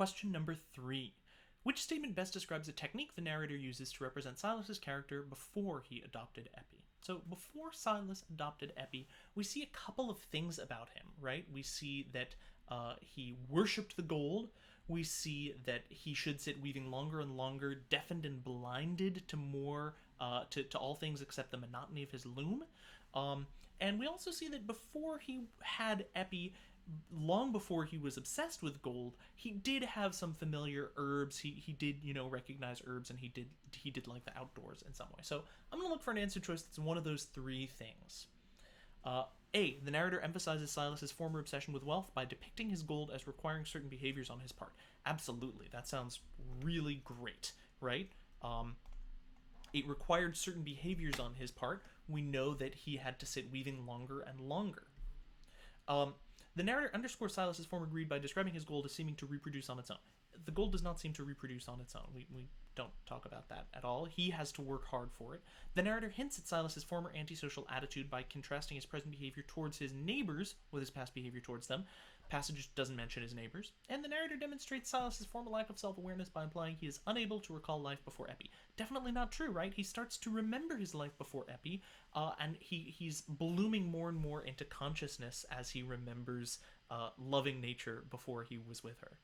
Question number 3. Which statement best describes a technique the narrator uses to represent Silas's character before he adopted Epi? So before Silas adopted Epi, we see a couple of things about him, right? We see that he worshipped the gold. We see that he should sit weaving longer and longer, deafened and blinded to more to all things except the monotony of his loom. And we also see that before he had Epi, long before he was obsessed with gold, he did have some familiar herbs. He did, recognize herbs, and he did like the outdoors in some way. So I'm gonna look for an answer choice that's one of those three things. A. The narrator emphasizes Silas's former obsession with wealth by depicting his gold as requiring certain behaviors on his part. Absolutely, that sounds really great, right? It required certain behaviors on his part. We know that he had to sit weaving longer and longer. The narrator underscores Silas's former greed by describing his gold as seeming to reproduce on its own. The gold does not seem to reproduce on its own. We don't talk about that at all. He has to work hard for it. The narrator hints at Silas's former antisocial attitude by contrasting his present behavior towards his neighbors with his past behavior towards them. Passage doesn't mention his neighbors. And the narrator demonstrates Silas's former lack of self-awareness by implying he is unable to recall life before Epi. Definitely not true, right? He starts to remember his life before Epi, and he's blooming more and more into consciousness as he remembers loving nature before he was with her.